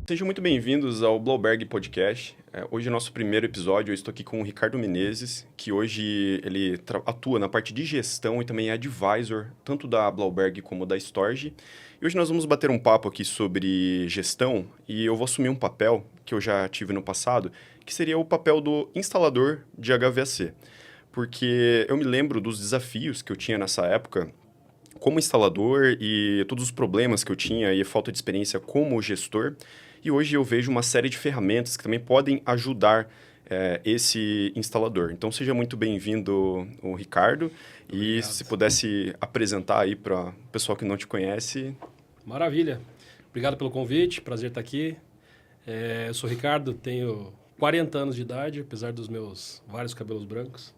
Sejam muito bem-vindos ao Blauberg Podcast. Hoje é nosso primeiro episódio. Eu estou aqui com o Ricardo Menezes, que hoje ele atua na parte de gestão e também é advisor, tanto da Blauberg como da Storge. E hoje nós vamos bater um papo aqui sobre gestão e eu vou assumir um papel que eu já tive no passado, que seria o papel do instalador de HVAC. Porque eu me lembro dos desafios que eu tinha nessa época como instalador e todos os problemas que eu tinha e a falta de experiência como gestor. E hoje eu vejo uma série de ferramentas que também podem ajudar esse instalador. Então, seja muito bem-vindo, o Ricardo. Obrigado. E se pudesse apresentar aí para o pessoal que não te conhece. Maravilha. Obrigado pelo convite, prazer estar aqui. Eu sou o Ricardo, tenho 40 anos de idade, apesar dos meus vários cabelos brancos.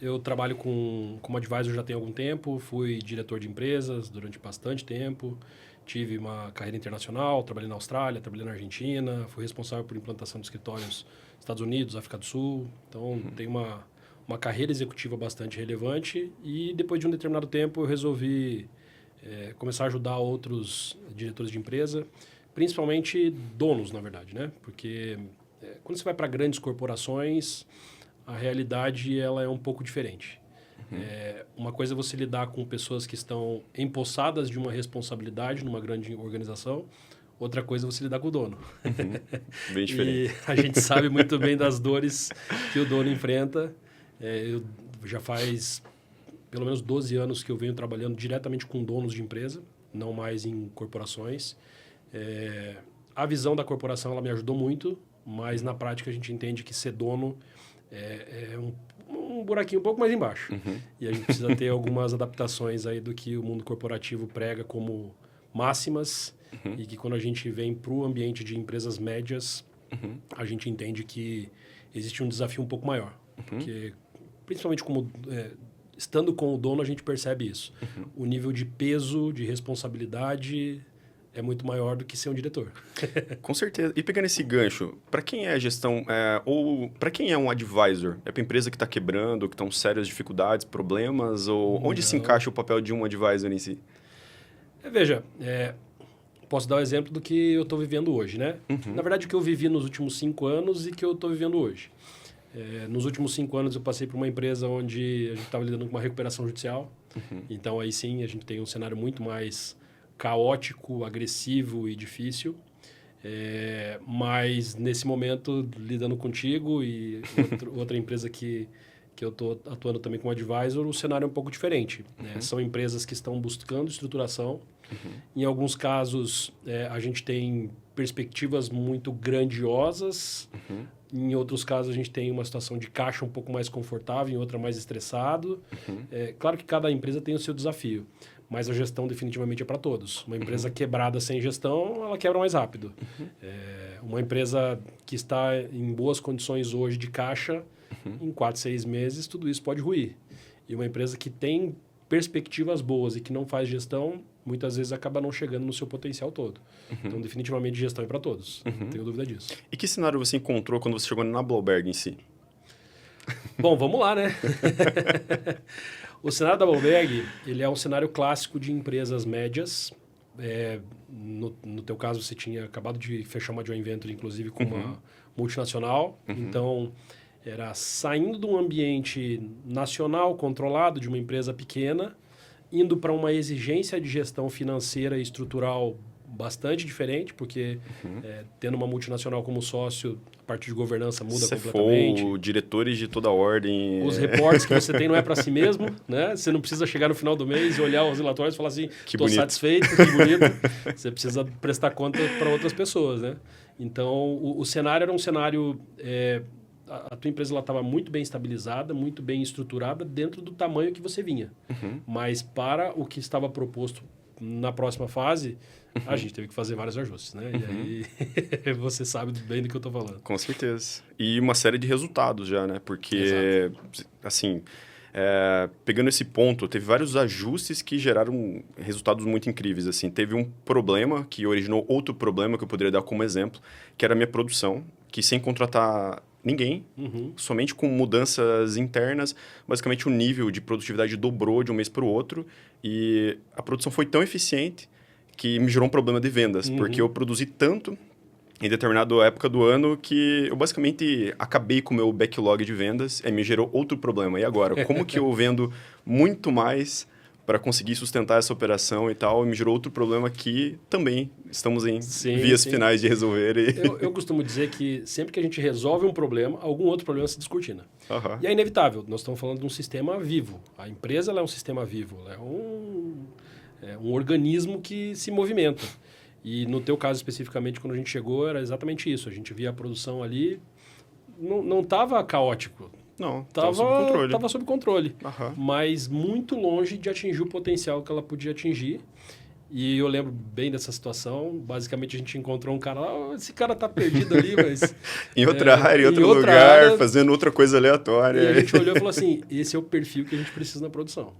Eu trabalho como advisor já tem algum tempo, fui diretor de empresas durante bastante tempo, tive uma carreira internacional, trabalhei na Austrália, trabalhei na Argentina, fui responsável por implantação de escritórios nos Estados Unidos, África do Sul, então tenho uma carreira executiva bastante relevante e depois de um determinado tempo eu resolvi começar a ajudar outros diretores de empresa, principalmente donos, na verdade, né? Porque quando você vai para grandes corporações, a realidade ela é um pouco diferente. Uma coisa é você lidar com pessoas que estão empossadas de uma responsabilidade numa grande organização, outra coisa é você lidar com o dono. Bem diferente. E a gente sabe muito bem das dores que o dono enfrenta. Eu já faz pelo menos 12 anos que eu venho trabalhando diretamente com donos de empresa, não mais em corporações. A visão da corporação ela me ajudou muito, mas na prática a gente entende que ser dono é um buraquinho um pouco mais embaixo. E a gente precisa ter algumas adaptações aí do que o mundo corporativo prega como máximas e que quando a gente vem para o ambiente de empresas médias, a gente entende que existe um desafio um pouco maior. Porque, principalmente estando com o dono, a gente percebe isso. O nível de peso, de responsabilidade é muito maior do que ser um diretor. Com certeza. E pegando esse gancho, para quem é gestão, ou para quem é um advisor? É para empresa que está quebrando, que estão sérias dificuldades, problemas, ou onde se encaixa o papel de um advisor em si? Veja, posso dar o exemplo do que eu estou vivendo hoje, né? Na verdade, o que eu vivi nos últimos 5 anos e que eu estou vivendo hoje. Nos últimos 5 anos, eu passei por uma empresa onde a gente estava lidando com uma recuperação judicial. Então, aí sim, a gente tem um cenário muito mais caótico, agressivo e difícil. Mas, nesse momento, lidando contigo e outra empresa que eu estou atuando também como advisor, o cenário é um pouco diferente. São empresas que estão buscando estruturação. Em alguns casos, a gente tem perspectivas muito grandiosas. Em outros casos, a gente tem uma situação de caixa um pouco mais confortável, em outra mais estressado. Claro que cada empresa tem o seu desafio, mas a gestão definitivamente é para todos. Uma empresa quebrada sem gestão, ela quebra mais rápido. Uma empresa que está em boas condições hoje de caixa, em 4, 6 meses, tudo isso pode ruir. E uma empresa que tem perspectivas boas e que não faz gestão, muitas vezes acaba não chegando no seu potencial todo. Então, definitivamente, gestão é para todos. Não tenho dúvida disso. E que cenário você encontrou quando você chegou na Blauberg em si? Bom, vamos lá, né? O cenário da Blauberg, ele é um cenário clássico de empresas médias. No teu caso, você tinha acabado de fechar uma joint venture, inclusive, com uma multinacional. Então, era saindo de um ambiente nacional controlado, de uma empresa pequena, indo para uma exigência de gestão financeira e estrutural bastante diferente, porque tendo uma multinacional como sócio, a parte de governança muda completamente. Diretores de toda a ordem. Os reportes que você tem não é para si mesmo, né? Você não precisa chegar no final do mês e olhar os relatórios e falar assim, estou satisfeito, que bonito. Você precisa prestar conta para outras pessoas, né? Então, o cenário era um cenário... A tua empresa estava muito bem estabilizada, muito bem estruturada dentro do tamanho que você vinha. Mas para o que estava proposto na próxima fase, a gente teve que fazer vários ajustes, né? E aí você sabe bem do que eu estou falando. Com certeza. E uma série de resultados já, né? Porque, assim, pegando esse ponto, teve vários ajustes que geraram resultados muito incríveis, assim. Teve um problema que originou outro problema que eu poderia dar como exemplo, que era a minha produção, que sem contratar ninguém, somente com mudanças internas, basicamente o nível de produtividade dobrou de um mês para o outro e a produção foi tão eficiente que me gerou um problema de vendas, porque eu produzi tanto em determinada época do ano que eu basicamente acabei com o meu backlog de vendas e me gerou outro problema. E agora? Como que eu vendo muito mais para conseguir sustentar essa operação e tal? E me gerou outro problema que também estamos em vias finais de resolver. Eu costumo dizer que sempre que a gente resolve um problema, algum outro problema se descortina. E é inevitável. Nós estamos falando de um sistema vivo. A empresa ela é um sistema vivo. Ela é um organismo que se movimenta. E no teu caso especificamente, quando a gente chegou, era exatamente isso. A gente via a produção ali, não estava caótico. Não, estava sob controle. Estava sob controle, mas muito longe de atingir o potencial que ela podia atingir. E eu lembro bem dessa situação. Basicamente, a gente encontrou um cara lá, esse cara tá perdido ali, mas... em outra área, em outro lugar, fazendo outra coisa aleatória. E a gente olhou e falou assim, esse é o perfil que a gente precisa na produção.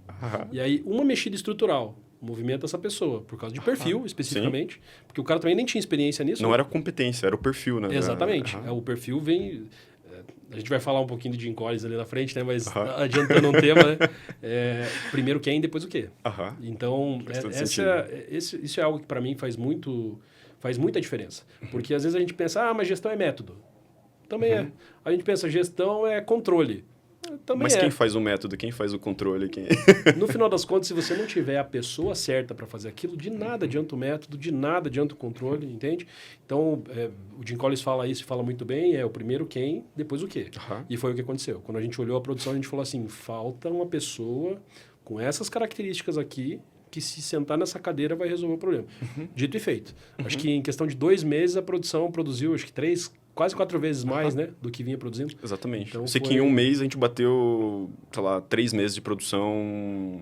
E aí, uma mexida estrutural movimenta essa pessoa, por causa de perfil, especificamente, porque o cara também nem tinha experiência nisso. Não era competência, era o perfil, né? Exatamente. O perfil vem... A gente vai falar um pouquinho de Jim Collins ali na frente, né? Mas adiantando um tema, né? Primeiro quem, depois o quê. Então, isso é algo que para mim faz muita diferença. Porque às vezes a gente pensa, mas gestão é método. Também é. A gente pensa, gestão é controle. Também mas quem faz o método, quem faz o controle? No final das contas, se você não tiver a pessoa certa para fazer aquilo, de nada adianta o método, de nada adianta o controle, entende? Então, o Jim Collins fala isso e fala muito bem, o primeiro quem, depois o quê. E foi o que aconteceu. Quando a gente olhou a produção, a gente falou assim, falta uma pessoa com essas características aqui, que se sentar nessa cadeira vai resolver o problema. Dito e feito. Acho que em questão de 2 meses, a produção produziu, acho que quase 4 vezes mais, né, do que vinha produzindo. Exatamente. Então, sei que em um mês a gente bateu, 3 meses de produção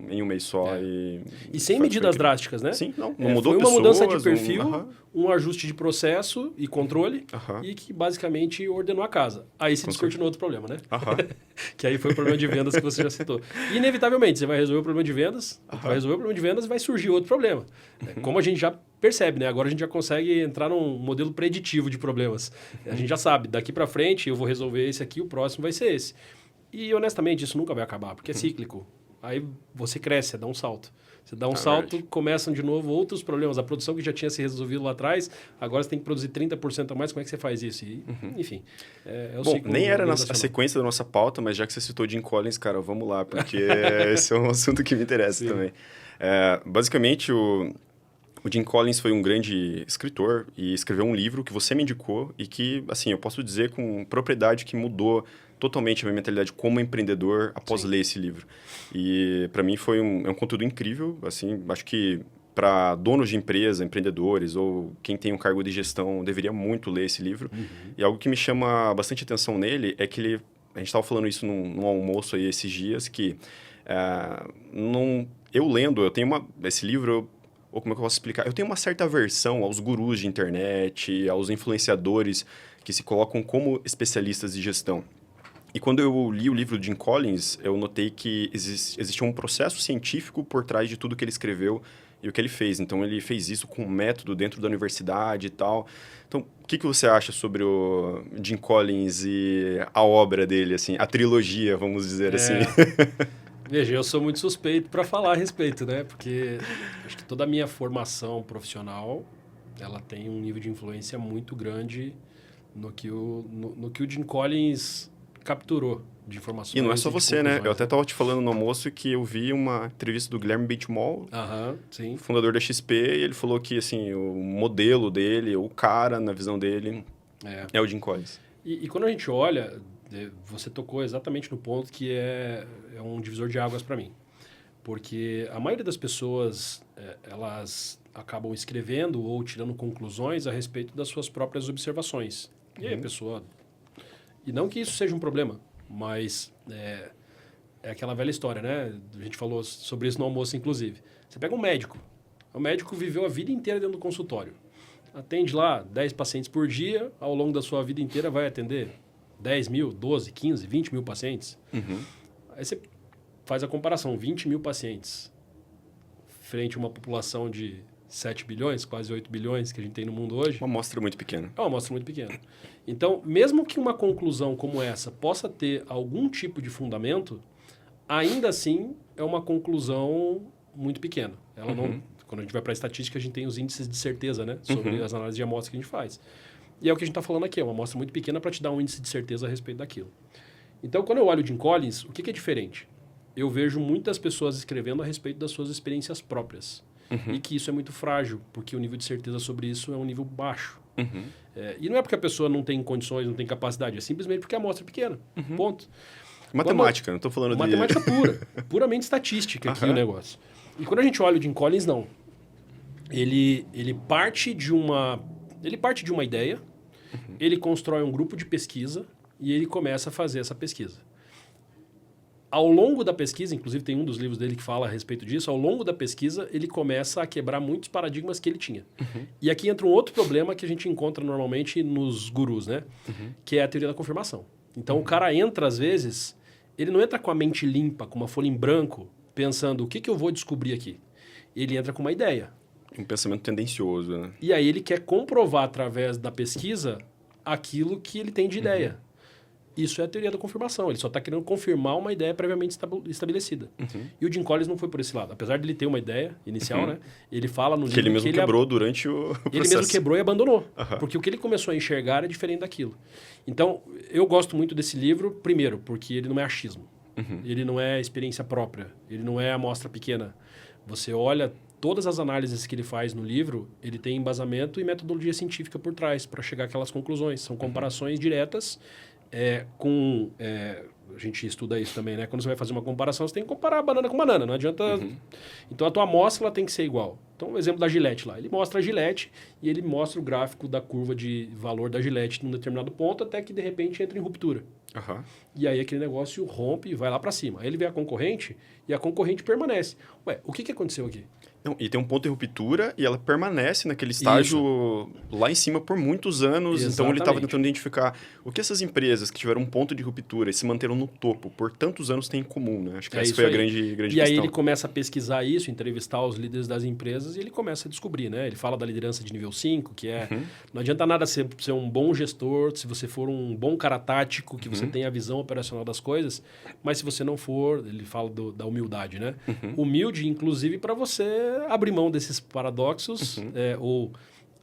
em um mês só. E sem medidas drásticas, né? Sim, não mudou foi uma pessoas, mudança de perfil, um ajuste de processo e controle, e que basicamente ordenou a casa. Aí se descortinou outro problema, né? Que aí foi o problema de vendas que você já citou. E inevitavelmente, você vai resolver o problema de vendas, e vai surgir outro problema. Como a gente já percebe, né? Agora a gente já consegue entrar num modelo preditivo de problemas. A gente já sabe, daqui para frente eu vou resolver esse aqui, o próximo vai ser esse. E honestamente, isso nunca vai acabar, porque é cíclico. Aí você cresce, você dá um salto. Você dá um salto, verdade. Começam de novo outros problemas. A produção que já tinha se resolvido lá atrás, agora você tem que produzir 30% a mais. Como é que você faz isso? E, enfim, é o ciclo. Nem era a sequência da nossa pauta, mas já que você citou Jim Collins, cara, vamos lá, porque esse é um assunto que me interessa também. Basicamente, o Jim Collins foi um grande escritor e escreveu um livro que você me indicou e que, assim, eu posso dizer com propriedade que mudou totalmente a minha mentalidade como empreendedor após ler esse livro. E, para mim, foi um conteúdo incrível. Assim, acho que para donos de empresa, empreendedores ou quem tem um cargo de gestão, deveria muito ler esse livro. E algo que me chama bastante atenção nele é que a gente estava falando isso num almoço aí esses dias, que eu lendo, esse livro... Ou como é que eu posso explicar? Eu tenho uma certa aversão aos gurus de internet, aos influenciadores que se colocam como especialistas de gestão. E quando eu li o livro de Jim Collins, eu notei que existia um processo científico por trás de tudo que ele escreveu e o que ele fez. Então, ele fez isso com um método dentro da universidade e tal. Então, o que você acha sobre o Jim Collins e a obra dele, assim, a trilogia, vamos dizer assim? Veja, eu sou muito suspeito para falar a respeito, né? Porque acho que toda a minha formação profissional, ela tem um nível de influência muito grande no que o Jim Collins capturou de informações. E não é só você, né? Eu até estava te falando no almoço que eu vi uma entrevista do Guilherme Benchimol, fundador da XP, e ele falou que, assim, o modelo dele, o cara, na visão dele, é o Jim Collins. E quando a gente olha... Você tocou exatamente no ponto que é um divisor de águas para mim. Porque a maioria das pessoas, elas acabam escrevendo ou tirando conclusões a respeito das suas próprias observações. E aí a pessoa... E não que isso seja um problema, mas é aquela velha história, né? A gente falou sobre isso no almoço, inclusive. Você pega um médico. O médico viveu a vida inteira dentro do consultório. Atende lá 10 pacientes por dia, ao longo da sua vida inteira vai atender 10 mil, 12, 15, 20 mil pacientes. Aí você faz a comparação, 20 mil pacientes frente a uma população de 7 bilhões, quase 8 bilhões que a gente tem no mundo hoje. Uma amostra muito pequena. É uma amostra muito pequena. Então, mesmo que uma conclusão como essa possa ter algum tipo de fundamento, ainda assim é uma conclusão muito pequena. Ela não, Quando a gente vai para a estatística, a gente tem os índices de certeza, né? Sobre as análises de amostra que a gente faz. E é o que a gente está falando aqui, é uma amostra muito pequena para te dar um índice de certeza a respeito daquilo. Então, quando eu olho o Jim Collins, o que é diferente? Eu vejo muitas pessoas escrevendo a respeito das suas experiências próprias. E que isso é muito frágil, porque o nível de certeza sobre isso é um nível baixo. E não é porque a pessoa não tem condições, não tem capacidade, é simplesmente porque a amostra é pequena. Ponto. Matemática, não estou falando de... Matemática pura, puramente estatística aqui o negócio. E quando a gente olha o Jim Collins, não. Ele parte de uma ideia, ele constrói um grupo de pesquisa e ele começa a fazer essa pesquisa. Ao longo da pesquisa, inclusive tem um dos livros dele que fala a respeito disso, ao longo da pesquisa ele começa a quebrar muitos paradigmas que ele tinha. E aqui entra um outro problema que a gente encontra normalmente nos gurus, né? Que é a teoria da confirmação. Então o cara entra às vezes, ele não entra com a mente limpa, com uma folha em branco, pensando o que eu vou descobrir aqui. Ele entra com uma ideia. Um pensamento tendencioso, né? E aí ele quer comprovar através da pesquisa aquilo que ele tem de ideia. Isso é a teoria da confirmação. Ele só está querendo confirmar uma ideia previamente estabelecida. E o Jim Collins não foi por esse lado. Apesar de ele ter uma ideia inicial, né? Ele fala no livro que ele mesmo quebrou durante o processo. Ele mesmo quebrou e abandonou. Porque o que ele começou a enxergar é diferente daquilo. Então, eu gosto muito desse livro, primeiro, porque ele não é achismo. Ele não é experiência própria. Ele não é amostra pequena. Você olha todas as análises que ele faz no livro, ele tem embasamento e metodologia científica por trás para chegar àquelas conclusões. São comparações diretas a gente estuda isso também, né? Quando você vai fazer uma comparação, você tem que comparar banana com banana, não adianta... Então, a tua amostra ela tem que ser igual. Então, o exemplo da Gillette lá. Ele mostra a Gillette e ele mostra o gráfico da curva de valor da Gillette num determinado ponto, até que, de repente, entra em ruptura. E aí, aquele negócio rompe e vai lá para cima. Aí, ele vê a concorrente e a concorrente permanece. Ué, o que aconteceu aqui? Não, e tem um ponto de ruptura e ela permanece naquele estágio lá em cima por muitos anos. Exatamente. Então, ele estava tentando identificar o que essas empresas que tiveram um ponto de ruptura e se manteram no topo por tantos anos têm em comum, né? Acho que essa foi a grande questão. E aí ele começa a pesquisar isso, entrevistar os líderes das empresas e ele começa a descobrir, né? Ele fala da liderança de nível 5, que é... Não adianta nada ser um bom gestor, se você for um bom cara tático, que você tenha a visão operacional das coisas, mas se você não for, ele fala da humildade, né? Humilde, inclusive, para você abrir mão desses paradoxos, ou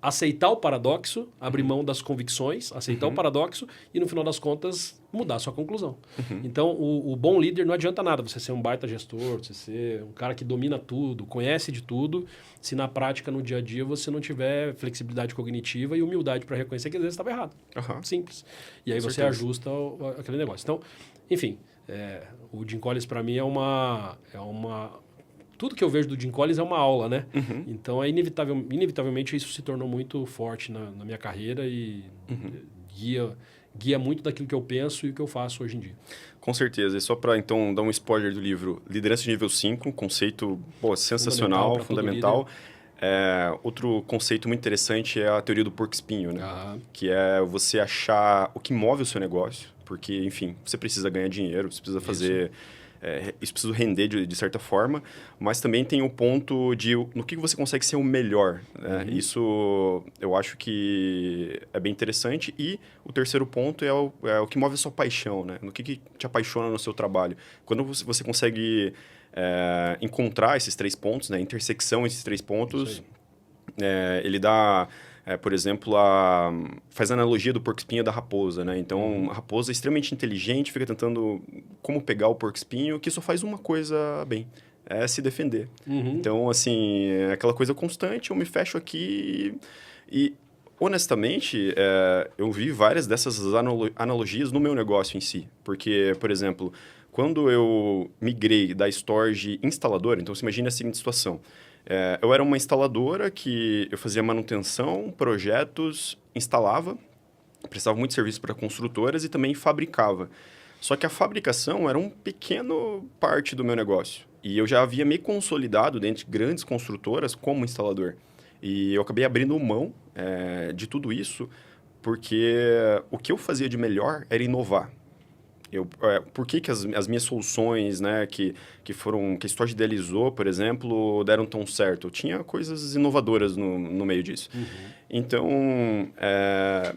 aceitar o paradoxo, abrir mão das convicções, aceitar o paradoxo e, no final das contas, mudar a sua conclusão. Então, o bom líder não adianta nada você ser um baita gestor, você ser um cara que domina tudo, conhece de tudo, se na prática, no dia a dia, você não tiver flexibilidade cognitiva e humildade para reconhecer que às vezes estava errado. Simples. E aí você ajusta aquele negócio. Então, enfim, o Jim Collins, para mim, é uma... Tudo que eu vejo do Jim Collins é uma aula, né? Então, inevitavelmente, isso se tornou muito forte na minha carreira e guia muito daquilo que eu penso e o que eu faço hoje em dia. Com certeza. E só para, então, dar um spoiler do livro, Liderança de Nível 5, um conceito sensacional, fundamental. Outro conceito muito interessante é a teoria do porco-espinho, né? Que é você achar o que move o seu negócio, porque, enfim, você precisa ganhar dinheiro, você precisa fazer... isso precisa render de certa forma, mas também tem o ponto de no que você consegue ser o melhor. Né? Isso eu acho que é bem interessante. E o terceiro ponto é o que move a sua paixão, né? No que te apaixona no seu trabalho. Quando você consegue encontrar esses três pontos, né? Intersecção esses três pontos, ele dá... por exemplo, faz a analogia do porco-espinho da raposa, né? Então, a raposa é extremamente inteligente, fica tentando como pegar o porco-espinho, que só faz uma coisa bem, é se defender. Então, assim, é aquela coisa constante, eu me fecho aqui e honestamente, eu vi várias dessas analogias no meu negócio em si. Porque, por exemplo, quando eu migrei da Storage instaladora, então você imagina a seguinte situação. Eu era uma instaladora que eu fazia manutenção, projetos, instalava, prestava muito serviço para construtoras e também fabricava. Só que a fabricação era um pequeno parte do meu negócio. E eu já havia me consolidado dentro de grandes construtoras como instalador. E eu acabei abrindo mão de tudo isso, porque o que eu fazia de melhor era inovar. Por que as minhas soluções, né, que a Storage idealizou, por exemplo, deram tão certo? Eu tinha coisas inovadoras no meio disso. Então,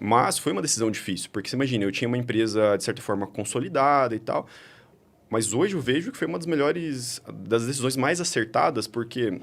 mas foi uma decisão difícil, porque você imagina, eu tinha uma empresa, de certa forma, consolidada e tal, mas hoje eu vejo que foi uma das decisões mais acertadas, porque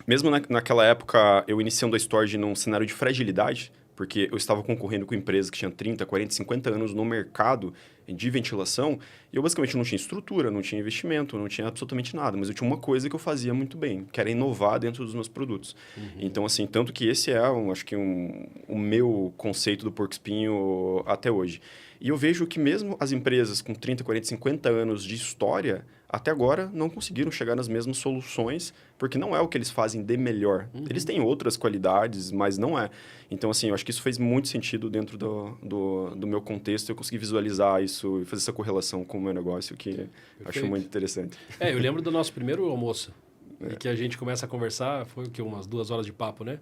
Mesmo naquela época, eu iniciando a Storge num cenário de fragilidade, porque eu estava concorrendo com empresas que tinham 30, 40, 50 anos no mercado de ventilação, e eu basicamente não tinha estrutura, não tinha investimento, não tinha absolutamente nada, mas eu tinha uma coisa que eu fazia muito bem, que era inovar dentro dos meus produtos. Então, assim, tanto que esse é, acho que o meu conceito do porco espinho até hoje. E eu vejo que mesmo as empresas com 30, 40, 50 anos de história, até agora não conseguiram chegar nas mesmas soluções, porque não é o que eles fazem de melhor. Eles têm outras qualidades, mas não é. Então, assim, eu acho que isso fez muito sentido dentro do meu contexto. Eu consegui visualizar isso e fazer essa correlação com o meu negócio, que eu acho muito interessante. Eu lembro do nosso primeiro almoço. E que a gente começa a conversar, foi o quê? Umas 2 horas de papo, né?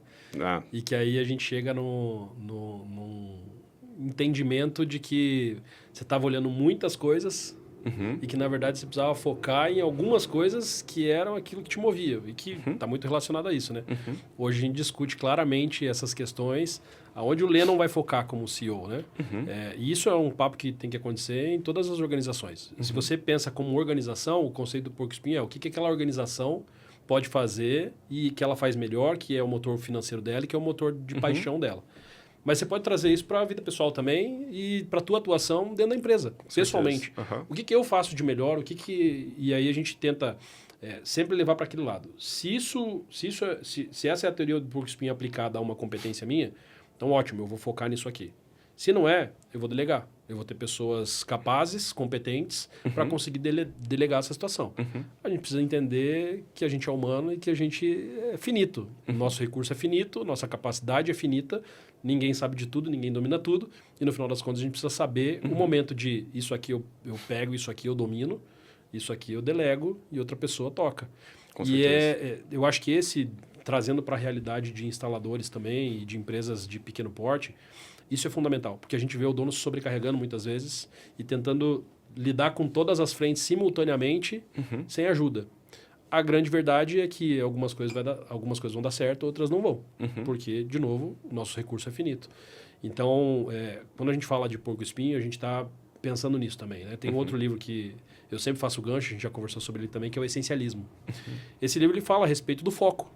E que aí a gente chega num entendimento de que você estava olhando muitas coisas e que, na verdade, você precisava focar em algumas coisas que eram aquilo que te movia e que está muito relacionado a isso, né? Hoje a gente discute claramente essas questões, aonde o Lennon vai focar como CEO, né? E isso é um papo que tem que acontecer em todas as organizações. Se você pensa como organização, o conceito do porco espinho é o que aquela organização pode fazer e que ela faz melhor, que é o motor financeiro dela e que é o motor de paixão dela. Mas você pode trazer isso para a vida pessoal também e para a tua atuação dentro da empresa, pessoalmente. O que eu faço de melhor, E aí a gente tenta sempre levar para aquele lado. Se essa é a teoria do porco espinho aplicada a uma competência minha, então ótimo, eu vou focar nisso aqui. Se não é, eu vou delegar. Eu vou ter pessoas capazes, competentes, para conseguir delegar essa situação. A gente precisa entender que a gente é humano e que a gente é finito. O nosso recurso é finito, nossa capacidade é finita, ninguém sabe de tudo, ninguém domina tudo, e no final das contas a gente precisa saber o momento de isso aqui eu pego, isso aqui eu domino, isso aqui eu delego e outra pessoa toca. Com certeza. Eu acho que trazendo para a realidade de instaladores também e de empresas de pequeno porte, isso é fundamental, porque a gente vê o dono se sobrecarregando muitas vezes e tentando lidar com todas as frentes simultaneamente sem ajuda. A grande verdade é que algumas coisas vão dar certo, outras não vão, porque, de novo, o nosso recurso é finito. Então, quando a gente fala de porco espinho, a gente está pensando nisso também, né? Tem outro livro que eu sempre faço gancho, a gente já conversou sobre ele também, que é o Essencialismo. Esse livro ele fala a respeito do foco.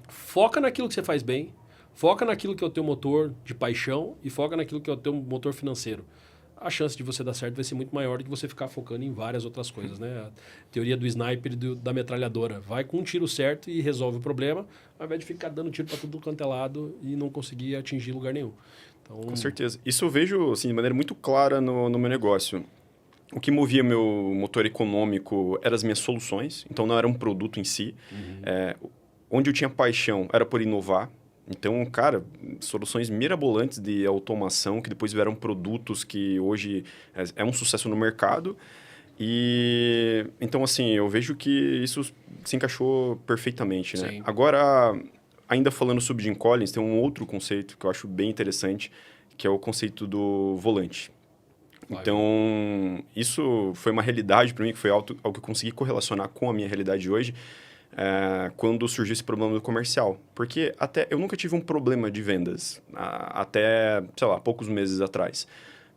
Foca naquilo que você faz bem, foca naquilo que é o teu motor de paixão e foca naquilo que é o teu motor financeiro. A chance de você dar certo vai ser muito maior do que você ficar focando em várias outras coisas, né? A teoria do sniper e da metralhadora. Vai com um tiro certo e resolve o problema, ao invés de ficar dando tiro para tudo quanto é lado e não conseguir atingir lugar nenhum. Então... Com certeza. Isso eu vejo assim, de maneira muito clara no meu negócio. O que movia meu motor econômico eram as minhas soluções, então não era um produto em si. Onde eu tinha paixão era por inovar. Então, cara, soluções mirabolantes de automação que depois vieram produtos que hoje é um sucesso no mercado. E então, assim, eu vejo que isso se encaixou perfeitamente, né? Sim. Agora, ainda falando sobre Jim Collins, tem um outro conceito que eu acho bem interessante, que é o conceito do volante. Então, isso foi uma realidade para mim, que foi algo que eu consegui correlacionar com a minha realidade hoje, quando surgiu esse problema do comercial. Porque eu nunca tive um problema de vendas, até, sei lá, poucos meses atrás.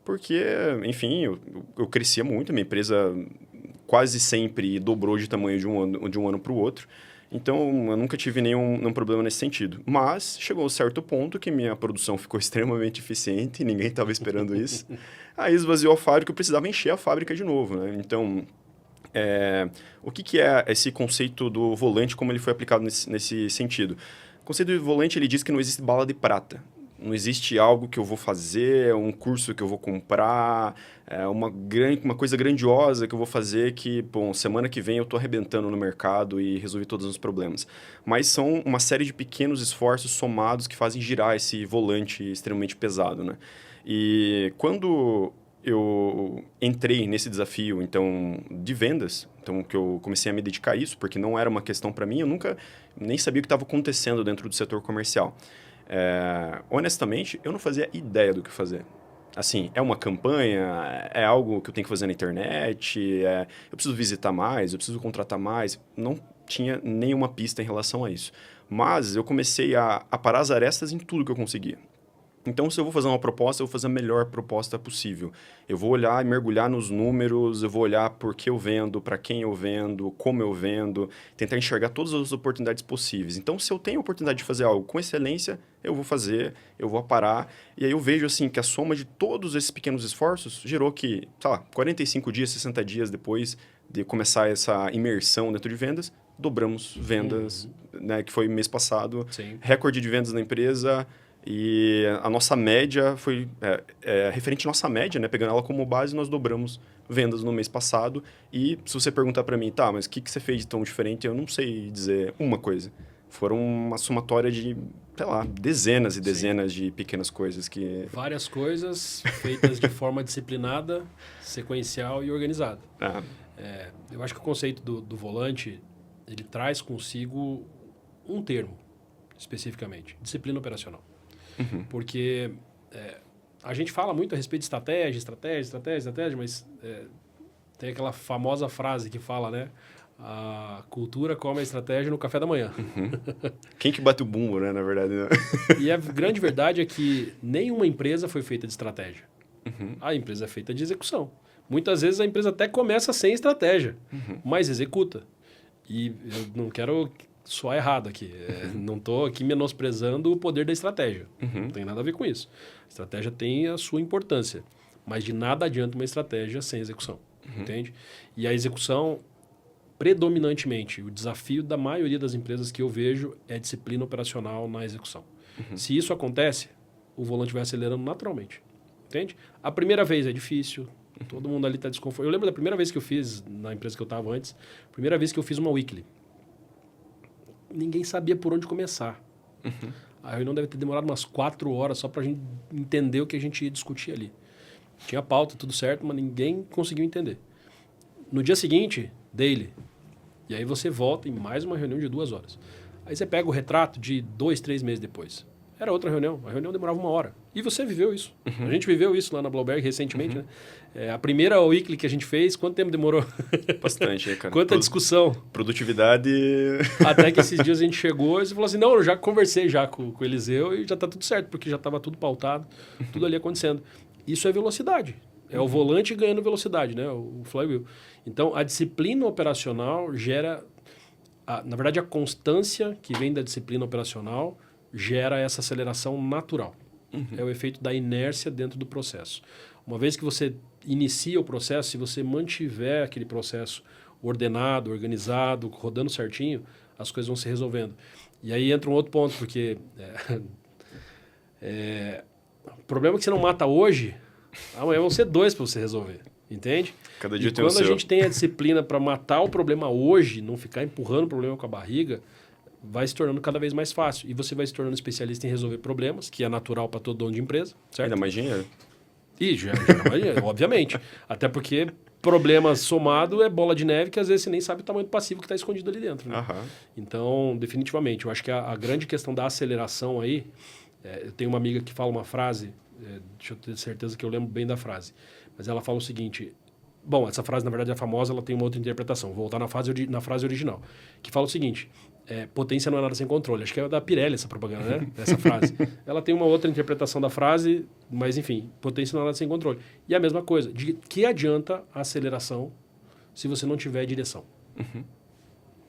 Porque, enfim, eu crescia muito, a minha empresa quase sempre dobrou de tamanho de um ano para o outro. Então, eu nunca tive nenhum problema nesse sentido. Mas chegou a um certo ponto que minha produção ficou extremamente eficiente e ninguém estava esperando isso. Aí esvaziou a fábrica, eu precisava encher a fábrica de novo, né? Então, o que é esse conceito do volante, como ele foi aplicado nesse sentido? O conceito do volante, ele diz que não existe bala de prata. Não existe algo que eu vou fazer, um curso que eu vou comprar, uma coisa grandiosa que eu vou fazer que, bom, semana que vem eu estou arrebentando no mercado e resolvi todos os problemas. Mas são uma série de pequenos esforços somados que fazem girar esse volante extremamente pesado, né? E quando eu entrei nesse desafio, então, de vendas, então, que eu comecei a me dedicar a isso, porque não era uma questão para mim, eu nunca nem sabia o que estava acontecendo dentro do setor comercial. Honestamente, eu não fazia ideia do que fazer. Assim, é uma campanha, é algo que eu tenho que fazer na internet, eu preciso visitar mais, eu preciso contratar mais. Não tinha nenhuma pista em relação a isso. Mas eu comecei a parar as arestas em tudo que eu conseguia. Então, se eu vou fazer uma proposta, eu vou fazer a melhor proposta possível. Eu vou olhar e mergulhar nos números, eu vou olhar por que eu vendo, para quem eu vendo, como eu vendo, tentar enxergar todas as oportunidades possíveis. Então, se eu tenho a oportunidade de fazer algo com excelência, eu vou fazer, eu vou parar. E aí eu vejo assim que a soma de todos esses pequenos esforços gerou que, sei lá, 45 dias, 60 dias depois de começar essa imersão dentro de vendas, dobramos vendas, né, que foi mês passado, Sim. recorde de vendas na empresa. E a nossa média foi, referente à nossa média, né? Pegando ela como base, nós dobramos vendas no mês passado. E se você perguntar para mim, tá, mas o que você fez de tão diferente? Eu não sei dizer uma coisa. Foram uma somatória de, sei lá, dezenas e dezenas de pequenas coisas que... Várias coisas feitas de forma disciplinada, sequencial e organizada. Ah, Eu acho que o conceito do volante, ele traz consigo um termo, especificamente, disciplina operacional. Porque a gente fala muito a respeito de estratégia, mas tem aquela famosa frase que fala, né? A cultura come a estratégia no café da manhã. quem que bate o bumbo, né, na verdade? Né? E a grande verdade é que nenhuma empresa foi feita de estratégia. A empresa é feita de execução. Muitas vezes a empresa até começa sem estratégia, mas executa. E eu não quero soar errado aqui. Não estou aqui menosprezando o poder da estratégia. Não tem nada a ver com isso. A estratégia tem a sua importância, mas de nada adianta uma estratégia sem execução. Entende? E a execução, predominantemente, o desafio da maioria das empresas que eu vejo é disciplina operacional na execução. Se isso acontece, o volante vai acelerando naturalmente. Entende? A primeira vez é difícil, todo mundo ali está desconfortável. Eu lembro da primeira vez que eu fiz, na empresa que eu estava antes, primeira vez que eu fiz uma weekly. Ninguém sabia por onde começar. A reunião deve ter demorado umas 4 horas só para a gente entender o que a gente ia discutir ali. Tinha pauta, tudo certo, mas ninguém conseguiu entender. No dia seguinte, daily. E aí você volta em mais uma reunião de 2 horas. Aí você pega o retrato de 2, 3 meses depois. Era outra reunião. A reunião demorava 1 hora. E você viveu isso. A gente viveu isso lá na Blauberg recentemente, né? A primeira weekly que a gente fez, quanto tempo demorou? Bastante, cara. Quanta discussão. Produtividade... Até que esses dias a gente chegou e você falou assim, não, eu já conversei já com o Eliseu e já está tudo certo, porque já estava tudo pautado, tudo ali acontecendo. Isso é velocidade. É o volante ganhando velocidade, né? O flywheel. Então, a disciplina operacional gera... na verdade, a constância que vem da disciplina operacional gera essa aceleração natural. É o efeito da inércia dentro do processo. Uma vez que você inicia o processo, se você mantiver aquele processo ordenado, organizado, rodando certinho, as coisas vão se resolvendo. E aí entra um outro ponto, porque o problema é que você não mata hoje, amanhã vão ser 2 para você resolver. Entende? Cada dia e tem o quando a seu. gente tem a disciplina para matar o problema hoje, não ficar empurrando o problema com a barriga, vai se tornando cada vez mais fácil. E você vai se tornando especialista em resolver problemas, que é natural para todo dono de empresa, certo? Ainda mais dinheiro. E já mais dinheiro, obviamente. Até porque problema somado é bola de neve que às vezes você nem sabe o tamanho do passivo que está escondido ali dentro. Né? Então, definitivamente, eu acho que a grande questão da aceleração aí... eu tenho uma amiga que fala uma frase, deixa eu ter certeza que eu lembro bem da frase, mas ela fala o seguinte... Bom, essa frase, na verdade, é famosa, ela tem uma outra interpretação. Vou voltar na frase original, que fala o seguinte... potência não é nada sem controle. Acho que é da Pirelli essa propaganda, né? Essa frase. Ela tem uma outra interpretação da frase, mas enfim, potência não é nada sem controle. E a mesma coisa, de que adianta a aceleração se você não tiver direção?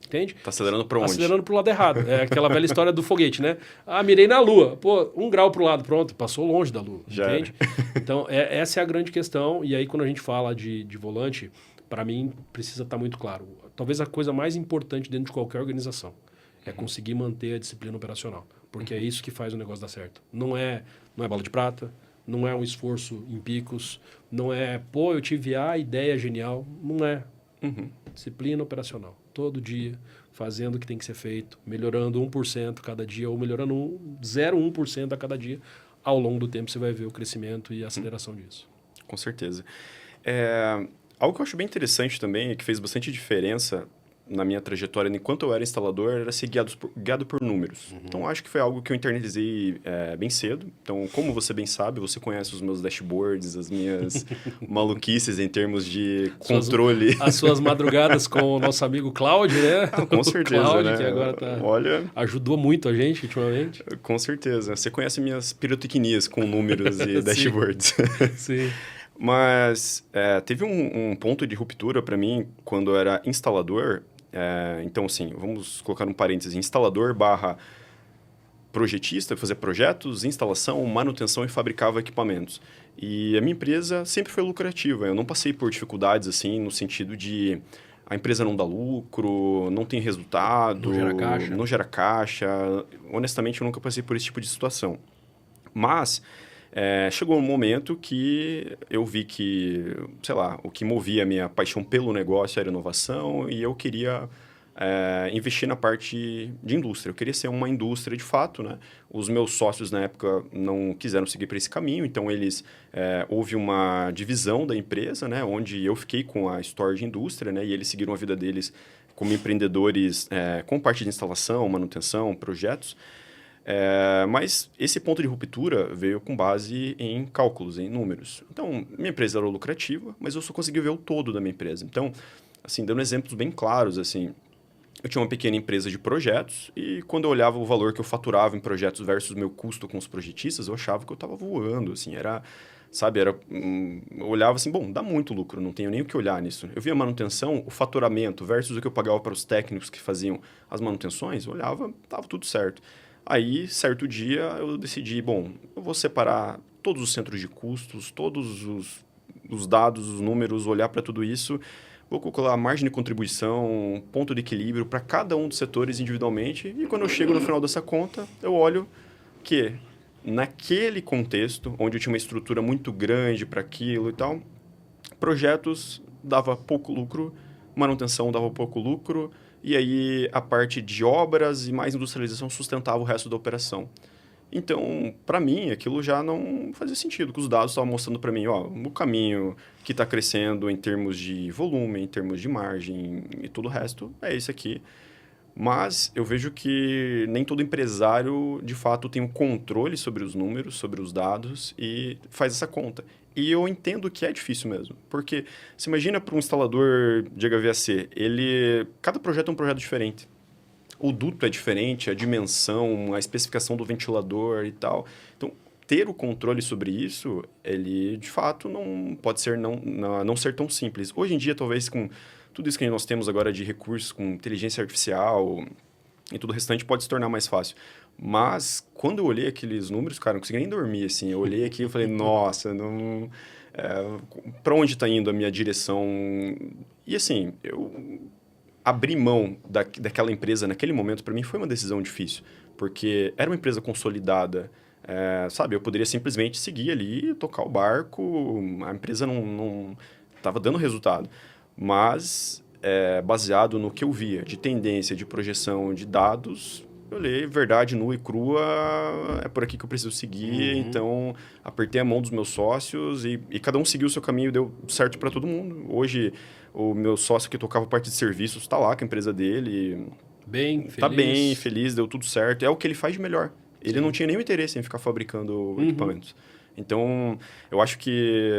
Entende? Tá acelerando para onde? Acelerando para o lado errado. É aquela velha história do foguete, né? Ah, mirei na Lua. Pô, 1 grau para o lado, pronto, passou longe da Lua. Já entende? Então, essa é a grande questão. E aí, quando a gente fala de volante, para mim, precisa estar muito claro. Talvez a coisa mais importante dentro de qualquer organização é conseguir manter a disciplina operacional. Porque é isso que faz o negócio dar certo. Não é bala de prata, não é um esforço em picos, não é, pô, eu tive a ideia genial. Não é. Disciplina operacional. Todo dia, fazendo o que tem que ser feito, melhorando 1% cada dia ou melhorando 0,1% a cada dia. Ao longo do tempo, você vai ver o crescimento e a aceleração disso. Com certeza. Algo que eu acho bem interessante também, que fez bastante diferença na minha trajetória, enquanto eu era instalador, era ser guiado por números. Então, acho que foi algo que eu internalizei bem cedo. Então, como você bem sabe, você conhece os meus dashboards, as minhas maluquices em termos de controle. As suas madrugadas com o nosso amigo Cláudio, né? Com certeza, Cláudio, né? que agora ajudou muito a gente ultimamente. Com certeza. Você conhece minhas pirotecnias com números e dashboards. Sim. Mas teve um ponto de ruptura para mim quando eu era instalador. Então, assim, vamos colocar um parêntese. Instalador barra projetista, fazer projetos, instalação, manutenção e fabricava equipamentos. E a minha empresa sempre foi lucrativa. Eu não passei por dificuldades, assim, no sentido de a empresa não dá lucro, não tem resultado, não gera caixa. Honestamente, eu nunca passei por esse tipo de situação. Mas chegou um momento que eu vi que, sei lá, o que movia a minha paixão pelo negócio era inovação e eu queria investir na parte de indústria. Eu queria ser uma indústria de fato, né? Os meus sócios na época não quiseram seguir para esse caminho, então houve uma divisão da empresa, né? Onde eu fiquei com a store de indústria, né? E eles seguiram a vida deles como empreendedores com parte de instalação, manutenção, projetos. Mas esse ponto de ruptura veio com base em cálculos, em números. Então, minha empresa era lucrativa, mas eu só consegui ver o todo da minha empresa. Então, assim, dando exemplos bem claros, assim, eu tinha uma pequena empresa de projetos e quando eu olhava o valor que eu faturava em projetos versus o meu custo com os projetistas, eu achava que eu estava voando, assim, eu olhava assim, bom, dá muito lucro, não tenho nem o que olhar nisso. Eu via a manutenção, o faturamento versus o que eu pagava para os técnicos que faziam as manutenções, eu olhava, estava tudo certo. Aí, certo dia, eu decidi, bom, eu vou separar todos os centros de custos, todos os dados, os números, olhar para tudo isso, vou calcular a margem de contribuição, ponto de equilíbrio para cada um dos setores individualmente e quando eu chego no final dessa conta, eu olho que naquele contexto, onde eu tinha uma estrutura muito grande para aquilo e tal, projetos dava pouco lucro, manutenção dava pouco lucro, e aí a parte de obras e mais industrialização sustentava o resto da operação. Então, para mim, aquilo já não fazia sentido, porque os dados estavam mostrando para mim, ó, o caminho que está crescendo em termos de volume, em termos de margem e tudo o resto é esse aqui. Mas eu vejo que nem todo empresário, de fato, tem um controle sobre os números, sobre os dados e faz essa conta. E eu entendo que é difícil mesmo, porque você imagina para um instalador de HVAC, cada projeto é um projeto diferente. O duto é diferente, a dimensão, a especificação do ventilador e tal. Então, ter o controle sobre isso, ele de fato não pode ser não ser tão simples. Hoje em dia, talvez com tudo isso que nós temos agora de recursos com inteligência artificial e tudo o restante pode se tornar mais fácil. Mas quando eu olhei aqueles números, cara, não consegui nem dormir assim. Eu olhei aqui e falei, nossa, não, para onde está indo a minha direção? E assim, eu abrir mão daquela empresa naquele momento, para mim, foi uma decisão difícil. Porque era uma empresa consolidada, sabe? Eu poderia simplesmente seguir ali, tocar o barco, a empresa não estava dando resultado. Mas, baseado no que eu via, de tendência, de projeção, de dados, eu olhei, verdade nua e crua, é por aqui que eu preciso seguir. Então, apertei a mão dos meus sócios e cada um seguiu o seu caminho e deu certo para todo mundo. Hoje, o meu sócio que tocava parte de serviços está lá com a empresa dele. Está bem, feliz, deu tudo certo. É o que ele faz de melhor. Ele não tinha nenhum interesse em ficar fabricando equipamentos. Então, eu acho que